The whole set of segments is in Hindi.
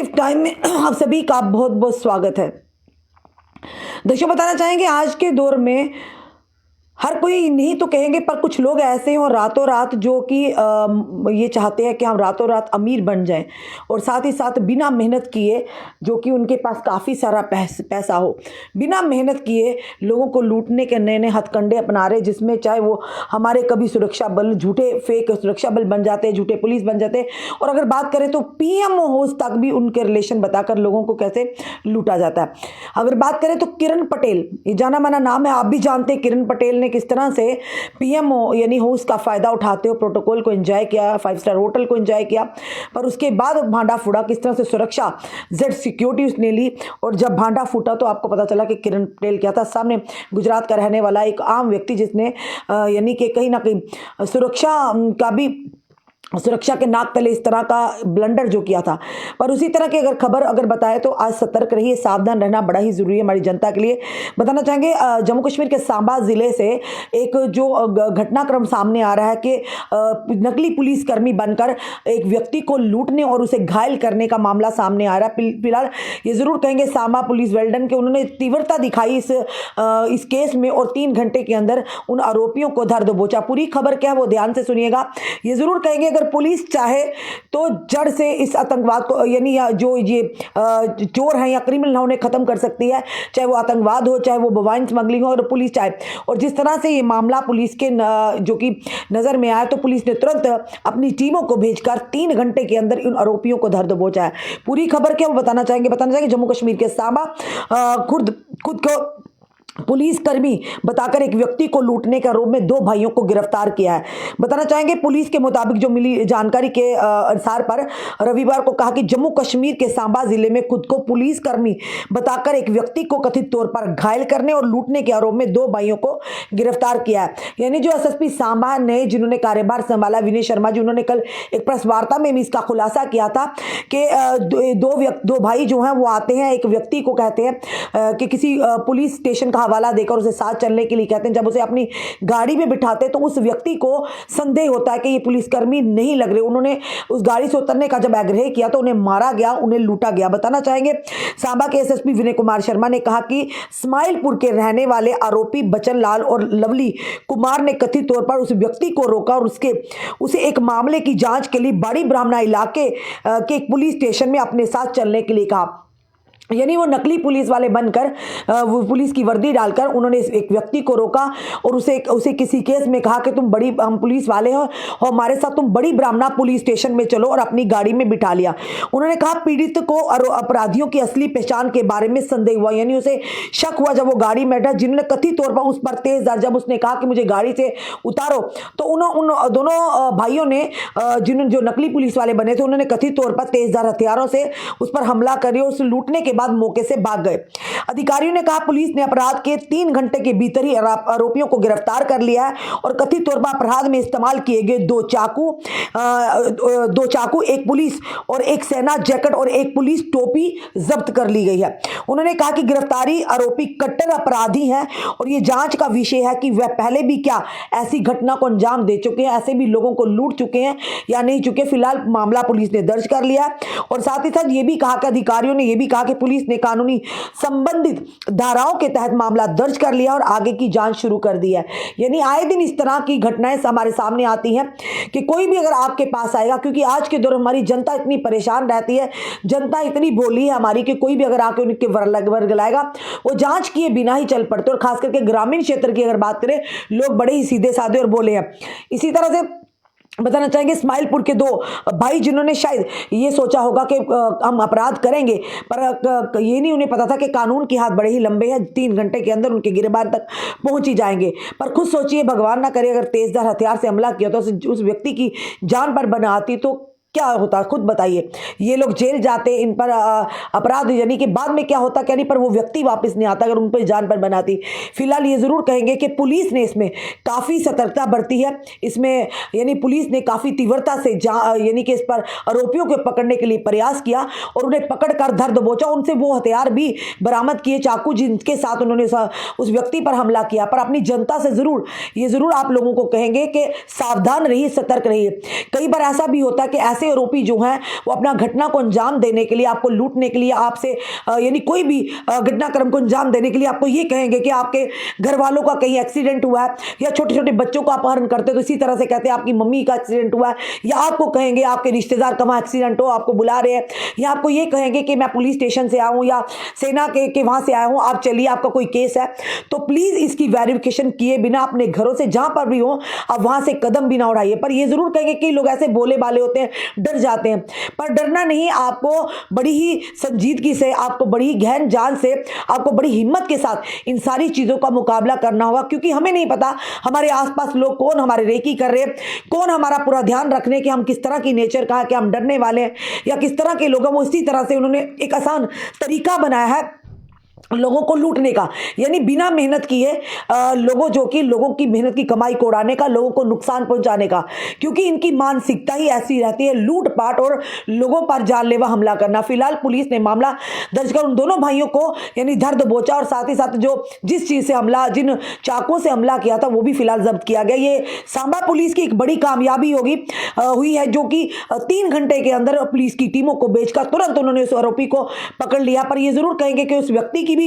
पॉजिटिव टाइम में आप सभी का बहुत बहुत स्वागत है। दर्शकों, बताना चाहेंगे आज के दौर में हर कोई नहीं तो कहेंगे, पर कुछ लोग ऐसे हैं और रातों रात जो कि ये चाहते हैं कि हम रातों रात अमीर बन जाएं और साथ ही साथ बिना मेहनत किए, जो कि उनके पास काफ़ी सारा पैसा हो, बिना मेहनत किए लोगों को लूटने के नए नए हथकंडे अपना रहे, जिसमें चाहे वो हमारे कभी सुरक्षा बल, झूठे फेक सुरक्षा बल बन जाते हैं, झूठे पुलिस बन जाते हैं। और अगर बात करें तो पीएम होस्ट तक भी उनके रिलेशन बताकर लोगों को कैसे लूटा जाता है। अगर बात करें तो किरण पटेल, ये जाना माना नाम है, आप भी जानते हैं किरण पटेल ने किस तरह से पीएम यानी होस्ट का फायदा उठाते हो प्रोटोकॉल को एंजॉय किया, 5 स्टार होटल को एंजॉय किया, पर उसके बाद भांडा फूटा किस तरह से सुरक्षा जेड सिक्योरिटी उसने ली। और जब भांडा फूटा तो आपको पता चला कि किरण पटेल क्या था, सामने गुजरात का रहने वाला एक आम व्यक्ति जिसने यानी कि कहीं ना कहीं सुरक्षा के नाक तले इस तरह का ब्लंडर जो किया था। पर उसी तरह की अगर खबर अगर बताए तो आज सतर्क रहिए, सावधान रहना बड़ा ही जरूरी है हमारी जनता के लिए। बताना चाहेंगे जम्मू कश्मीर के सांबा जिले से एक जो घटनाक्रम सामने आ रहा है कि नकली पुलिसकर्मी बनकर एक व्यक्ति को लूटने और उसे घायल करने का मामला सामने आ रहा है। फिलहाल ये जरूर कहेंगे सांबा पुलिस वेल्डन के उन्होंने तीव्रता दिखाई इस केस में और 3 घंटे के अंदर उन आरोपियों को धर दबोचा। पूरी खबर क्या है वो ध्यान से सुनिएगा। ये जरूर कहेंगे अगर पुलिस चाहे तो जड़ से इस आतंकवाद को यानी जो ये चोर हैं या क्रिमिनल हैं उन्हें खत्म कर सकती है, चाहे वो आतंकवाद हो, चाहे वो बवाइन स्मगलिंग हो, और पुलिस चाहे। और जिस तरह से ये मामला पुलिस के जो कि नजर में आया तो पुलिस ने तुरंत अपनी टीमों को भेजकर 3 घंटे के अंदर उन आरोपियों को धर दबोचा है। पूरी खबर क्या वो बताना चाहेंगे जम्मू कश्मीर के सांबा खुद को पुलिसकर्मी बताकर एक व्यक्ति को लूटने के आरोप में 2 भाइयों को गिरफ्तार किया है। बताना चाहेंगे पुलिस के मुताबिक जो मिली जानकारी के अनुसार पर रविवार को कहा कि जम्मू कश्मीर के सांबा जिले में खुद को पुलिसकर्मी बताकर एक व्यक्ति को कथित तौर पर घायल करने और लूटने के आरोप में 2 भाइयों को गिरफ्तार किया है। यानी जो एसएसपी सांबा ने जिन्होंने कार्यभार संभाला, विनय शर्मा जी, उन्होंने कल एक प्रेस वार्ता में भी इसका खुलासा किया था कि दो भाई जो हैं वो आते हैं, एक व्यक्ति को कहते हैं कि किसी पुलिस स्टेशन का हवाला देकर उसे साथ चलने के लिए कहते हैं। जब उसे अपनी गाड़ी में बिठाते तो उस व्यक्ति को संदेह होता है कि ये पुलिसकर्मी नहीं लग रहे। उन्होंने उस गाड़ी से उतरने का जब आग्रह किया तो उन्हें मारा गया, उन्हें लूटा गया। बताना चाहेंगे सांबा के एसएसपी विनय कुमार शर्मा ने कहा कि स्माइलपुर के रहने वाले आरोपी बचन लाल और लवली कुमार ने कथित तौर पर उस व्यक्ति को रोका और उसे एक मामले की जांच के लिए बड़ी ब्राह्मणा इलाके के एक पुलिस स्टेशन में अपने साथ चलने के लिए कहा। यानी वो नकली पुलिस वाले बनकर वो पुलिस की वर्दी डालकर उन्होंने एक व्यक्ति को रोका और उसे किसी केस में कहा कि हम पुलिस वाले हो और हमारे साथ तुम बड़ी ब्राह्मणा पुलिस स्टेशन में चलो, और अपनी गाड़ी में बिठा लिया। उन्होंने कहा पीड़ित को अपराधियों की असली पहचान के बारे में संदेह हुआ, यानी उसे शक हुआ जब वो गाड़ी में बैठा, जिन्होंने कथित तौर पर उस पर तेज जब उसने कहा कि मुझे गाड़ी से उतारो तो उन दोनों भाइयों ने जो नकली पुलिस वाले बने थे उन्होंने कथित तौर पर तेजधार हथियारों से उस पर हमला कर उसे लूटने के बाद मौके से भाग गए। अधिकारियों ने कहा पुलिस ने अपराध के 3 घंटे के भीतर ही आरोपियों को गिरफ्तार कर लिया है और कथित तौर पर अपराध में इस्तेमाल किए गए 2 चाकू, एक पुलिस और एक सेना जैकेट और एक पुलिस टोपी जब्त कर ली गई है। उन्होंने कहा कि गिरफ्तारी आरोपी कट्टर अपराधी हैं और यह जांच का विषय है कि वह पहले भी क्या ऐसी घटना को अंजाम दे चुके हैं, ऐसे भी लोगों को लूट चुके हैं या नहीं चुके। फिलहाल मामला पुलिस ने दर्ज कर लिया और साथ ही साथ ये भी कहा कि अधिकारियों ने यह भी कहा कि पुलिस ने कानूनी संबंधित धाराओं के तहत मामला दर्ज कर लिया और आगे की जांच शुरू कर दी है। यानी आए दिन इस तरह की घटनाएं हमारे सामने आती हैं कि कोई भी अगर आपके पास आएगा, क्योंकि आज के दौर हमारी जनता इतनी परेशान रहती है, जनता इतनी भोली है हमारी कि कोई भी अगर आके उनके वर्ग लाएगा वो जांच किए बिना ही चल पड़ते। और खास करके ग्रामीण क्षेत्र की अगर बात करें, लोग बड़े ही सीधे साधे और बोले हैं। इसी तरह से बताना चाहेंगे स्माइलपुर के 2 भाई जिन्होंने शायद ये सोचा होगा कि हम अपराध करेंगे, पर ये नहीं उन्हें पता था कि कानून के हाथ बड़े ही लंबे हैं, 3 घंटे के अंदर उनके गिरफ्तार तक पहुंच ही जाएंगे। पर खुद सोचिए, भगवान ना करे अगर तेजधार हथियार से हमला किया तो उस व्यक्ति की जान पर बना आती तो क्या होता, खुद बताइए। ये लोग जेल जाते, इन पर अपराध यानी कि बाद में क्या होता क्या नहीं, पर वो व्यक्ति वापस नहीं आता अगर उन पर जान पर बनाती। फिलहाल ये जरूर कहेंगे कि पुलिस ने इसमें काफ़ी सतर्कता बरती है। इसमें यानी पुलिस ने काफ़ी तीव्रता से यानी कि इस पर आरोपियों को पकड़ने के लिए प्रयास किया और उन्हें पकड़कर धर दबोचा। उनसे वो हथियार भी बरामद किए, चाकू, जिनके साथ उन्होंने उस व्यक्ति पर हमला किया। पर अपनी जनता से जरूर आप लोगों को कहेंगे कि सावधान रहिए, सतर्क रहिए। कई बार ऐसा भी होता है कि ऐसे आरोपी जो हैं वो अपना घटना को अंजाम देने के लिए, आपको लूटने के लिए, आपसे यानी कोई भी घटनाक्रम को अंजाम देने के लिए आपको ये कहेंगे कि आपके घर वालों का कहीं एक्सीडेंट हुआ है, या छोटे छोटे बच्चों का अपहरण करते तो इसी तरह से कहते हैं आपकी मम्मी का एक्सीडेंट हुआ है, या आपको कहेंगे आपके रिश्तेदार का वहाँ एक्सीडेंट हो, आपको बुला रहे हैं, या आपको ये कहेंगे कि मैं पुलिस स्टेशन से आया हूँ या सेना के वहाँ से आया हूँ, आप चलिए आपका कोई केस है। तो प्लीज़ इसकी वेरिफिकेशन किए बिना अपने घरों से जहाँ पर भी हो आप वहाँ से कदम भी ना उठाइए। पर ये ज़रूर कहेंगे कि लोग ऐसे भोले भाले होते हैं, डर जाते हैं, पर डरना नहीं, आपको बड़ी ही संजीदगी से, आपको बड़ी ही गहन जान से, आपको बड़ी हिम्मत के साथ इन सारी चीज़ों का मुकाबला करना होगा, क्योंकि हमें नहीं पता हमारे आसपास लोग कौन हमारे रेकी कर रहे हैं, कौन हमारा पूरा ध्यान रखने कि हम किस तरह की नेचर का है, कि हम डरने वाले हैं या किस तरह के लोग हैं। वो इसी तरह से उन्होंने एक आसान तरीका बनाया है लोगों को लूटने का, यानी बिना मेहनत किए लोगों की मेहनत की कमाई को उड़ाने का, लोगों को नुकसान पहुंचाने का, क्योंकि इनकी मानसिकता ही ऐसी रहती है, लूटपाट और लोगों पर जानलेवा हमला करना। फिलहाल पुलिस ने मामला दर्ज कर उन दोनों भाइयों को यानी धर दबोचा और साथ ही साथ जो जिस चीज़ से हमला, जिन चाकुओं से हमला किया था वो भी फिलहाल जब्त किया गया। ये सांबा पुलिस की एक बड़ी कामयाबी हुई है, जो कि 3 घंटे के अंदर पुलिस की टीमों को भेजकर तुरंत उन्होंने उस आरोपी को पकड़ लिया। पर ये जरूर कहेंगे कि उस व्यक्ति की भी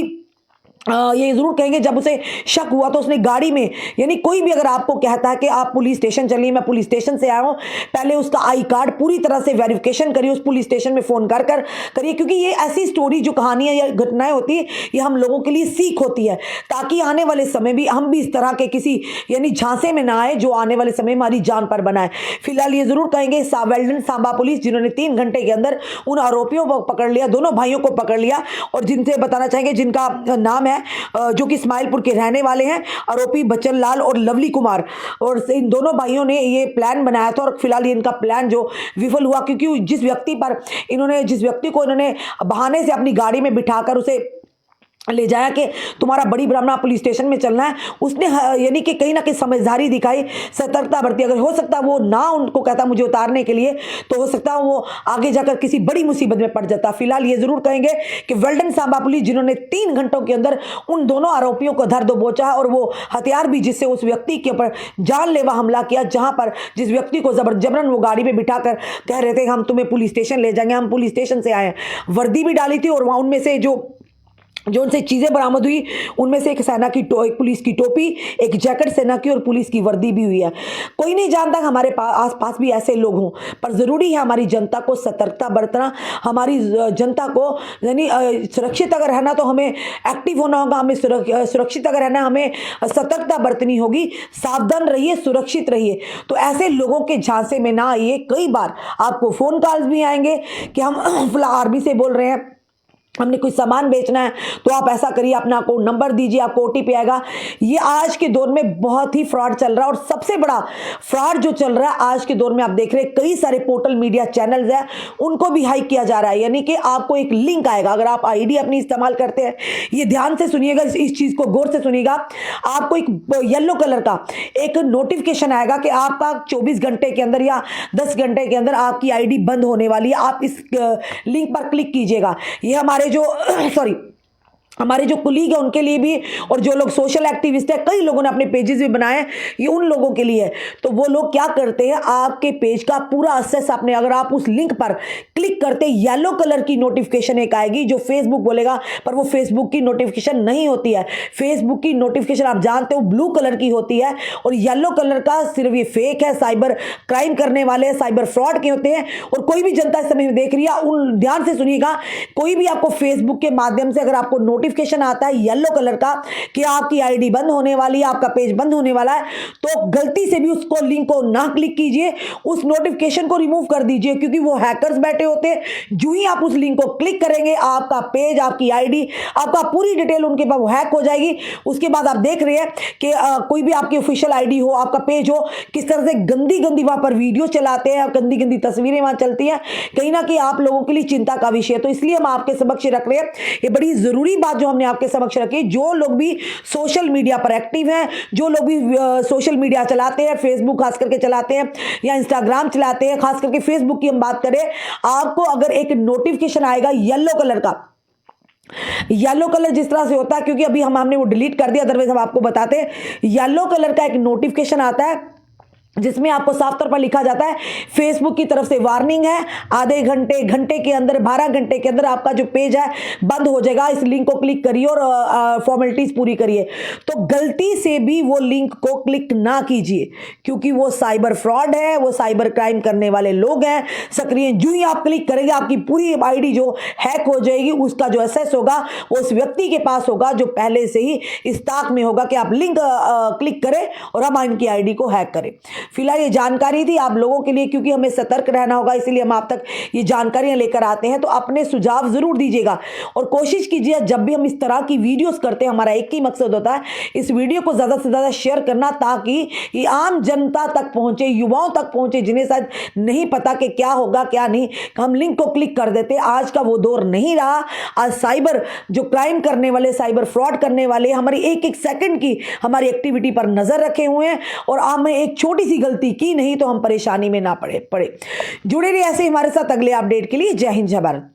ये जरूर कहेंगे जब उसे शक हुआ तो उसने गाड़ी में, यानी कोई भी अगर आपको कहता है कि आप पुलिस स्टेशन चलिए, मैं पुलिस स्टेशन से आया हूं, पहले उसका आई कार्ड पूरी तरह से वेरिफिकेशन करिए, उस पुलिस स्टेशन में फोन कर करिए, क्योंकि ये ऐसी स्टोरी जो कहानियां या घटनाएं होती है ये हम लोगों के लिए सीख होती है, ताकि आने वाले समय भी हम भी इस तरह के किसी यानी झांसे में ना आए जो आने वाले समय हमारी जान पर बनाए। फिलहाल ये जरूर कहेंगे वेल्डन सांबा पुलिस, जिन्होंने 3 घंटे के अंदर उन आरोपियों को पकड़ लिया, दोनों भाइयों को पकड़ लिया, और जिनसे बताना चाहेंगे जिनका नाम है जो कि इस्माइलपुर के रहने वाले हैं, आरोपी बच्चन लाल और लवली कुमार। और इन दोनों भाइयों ने ये प्लान बनाया था और फिलहाल इनका प्लान जो विफल हुआ, क्योंकि जिस व्यक्ति को इन्होंने बहाने से अपनी गाड़ी में बिठाकर उसे ले जाया कि तुम्हारा बड़ी ब्राह्मणा पुलिस स्टेशन में चलना है, उसने यानी कि कहीं ना कहीं समझदारी दिखाई, सतर्कता बरती। अगर हो सकता वो ना उनको कहता मुझे उतारने के लिए, तो हो सकता वो आगे जाकर किसी बड़ी मुसीबत में पड़ जाता। फिलहाल ये जरूर कहेंगे कि वेल्डन सांबा पुलिस, जिन्होंने 3 घंटों के अंदर उन दोनों आरोपियों को धर दबोचा और वो हथियार भी जिससे उस व्यक्ति के ऊपर जानलेवा हमला किया, जहां पर जिस व्यक्ति को जबरन वो गाड़ी में बिठाकर कह रहे थे हम तुम्हें पुलिस स्टेशन ले जाएंगे, हम पुलिस स्टेशन से आए, वर्दी भी डाली थी, और वहां उनमें से जो उनसे चीज़ें बरामद हुई उनमें से एक एक पुलिस की टोपी, एक जैकेट सेना की और पुलिस की वर्दी भी हुई है। कोई नहीं जानता हमारे आसपास भी ऐसे लोग हों, पर ज़रूरी है हमारी जनता को सतर्कता बरतना, हमारी जनता को यानी सुरक्षित अगर रहना तो हमें एक्टिव होना होगा, हमें सुरक्षित अगर रहना हमें सतर्कता बरतनी होगी। सावधान रहिए, सुरक्षित रहिए, तो ऐसे लोगों के झांसे में ना आइए। कई बार आपको फ़ोन कॉल्स भी आएंगे कि हम फिलहाल आर्मी से बोल रहे हैं, हमने कुछ सामान बेचना है तो आप ऐसा करिए, अपना अकाउंट नंबर दीजिए, आपको ओटीपी आएगा। ये आज के दौर में बहुत ही फ्रॉड चल रहा है, और सबसे बड़ा फ्रॉड जो चल रहा है आज के दौर में आप देख रहे हैं कई सारे पोर्टल मीडिया चैनल्स हैं, उनको भी हाइक किया जा रहा है। यानी कि आपको एक लिंक आएगा, अगर आप आईडी अपनी इस्तेमाल करते हैं, ये ध्यान से सुनिएगा, इस चीज़ को गौर से सुनिएगा, आपको एक येलो कलर का एक नोटिफिकेशन आएगा कि आपका 24 घंटे के अंदर या 10 घंटे के अंदर आपकी आईडी बंद होने वाली है। आप इस लिंक पर क्लिक कीजिएगा। ये हमारे जो कुलीग है उनके लिए भी, और जो लोग सोशल एक्टिविस्ट है, कई लोगों ने अपने पेजेस भी बनाए हैं, ये उन लोगों के लिए है। तो वो लोग क्या करते हैं, आपके पेज का पूरा एक्सेस आपने, अगर आप उस लिंक पर क्लिक करते येलो कलर की नोटिफिकेशन एक आएगी जो फेसबुक बोलेगा, पर वो फेसबुक की नोटिफिकेशन नहीं होती है। फेसबुक की नोटिफिकेशन आप जानते हो ब्लू कलर की होती है, और येलो कलर का सिर्फ ये फेक है, साइबर क्राइम करने वाले साइबर फ्रॉड के होते हैं। और कोई भी जनता इस समय में देख रही है, उन ध्यान से सुनिएगा, कोई भी आपको फेसबुक के माध्यम से अगर आपको नोटिफिकेशन आता है येलो कलर का कि आपकी आईडी बंद होने वाली है, आपका पेज बंद होने वाला है, तो गलती से भी उसको लिंक को ना क्लिक कीजिए, उस नोटिफिकेशन को रिमूव कर दीजिए, क्योंकि वो हैकर्स बैठे होते हैं। जो ही आप उस लिंक को क्लिक करेंगे, आपका पेज, आपकी आईडी, आपका पूरी डिटेल उनके पास हैक हो जाएगी। उसके बाद आप देख रहे हैं कि कोई भी आपकी ऑफिशियल आईडी हो, आपका पेज हो, किस तरह से गंदी गंदी वहां पर वीडियो चलाते हैं, गंदी गंदी तस्वीरें वहां चलती हैं, कहीं ना कहीं आप लोगों के लिए चिंता का विषय है। तो इसलिए हम आपके समक्ष रख रहे हैं, ये बड़ी जरूरी बात जो हमने आपके समक्ष रखी। जो लोग भी सोशल मीडिया पर एक्टिव हैं, जो लोग भी सोशल मीडिया चलाते हैं, फेसबुक खास करके चलाते हैं या इंस्टाग्राम चलाते हैं, खास करके फेसबुक की हम बात करें, आपको अगर एक नोटिफिकेशन आएगा येलो कलर का, येलो कलर जिस तरह से होता है, क्योंकि अभी हमने वो डिलीट कर दिया, अदरवाइज हम आपको बताते हैं, येलो कलर का एक नोटिफिकेशन आता है जिसमें आपको साफ तौर पर लिखा जाता है फेसबुक की तरफ से वार्निंग है, आधे घंटे घंटे के अंदर 12 घंटे के अंदर आपका जो पेज है बंद हो जाएगा, इस लिंक को क्लिक करिए और फॉर्मेलिटीज पूरी करिए। तो गलती से भी वो लिंक को क्लिक ना कीजिए, क्योंकि वो साइबर फ्रॉड है, वो साइबर क्राइम करने वाले लोग हैं सक्रिय। जो ही आप क्लिक करेंगे आपकी पूरी आईडी जो हैक हो जाएगी, उसका जो एक्सेस होगा वो उस व्यक्ति के पास होगा जो पहले से ही इस ताक में होगा कि आप लिंक क्लिक करें और हम इनकी आईडी को हैक करें। फिलहाल ये जानकारी थी आप लोगों के लिए, क्योंकि हमें सतर्क रहना होगा, इसीलिए हम आप तक ये जानकारियां लेकर आते हैं। तो अपने सुझाव जरूर दीजिएगा और कोशिश कीजिए जब भी हम इस तरह की वीडियोस करते हैं, हमारा एक ही मकसद होता है इस वीडियो को ज्यादा से ज्यादा शेयर करना, ताकि ये आम जनता तक पहुंचे, युवाओं तक पहुंचे, जिन्हें शायद नहीं पता कि क्या होगा क्या नहीं। हम लिंक को क्लिक कर देते। आज का वो दौर नहीं रहा। आज साइबर जो क्राइम करने वाले, साइबर फ्रॉड करने वाले हमारी एक एक सेकंड की हमारी एक्टिविटी पर नजर रखे हुए हैं, और हमें एक छोटी सी गलती की नहीं तो हम परेशानी में ना पड़े। जुड़े रहिए ऐसे हमारे साथ अगले अपडेट के लिए। जय हिंद, जय भारत।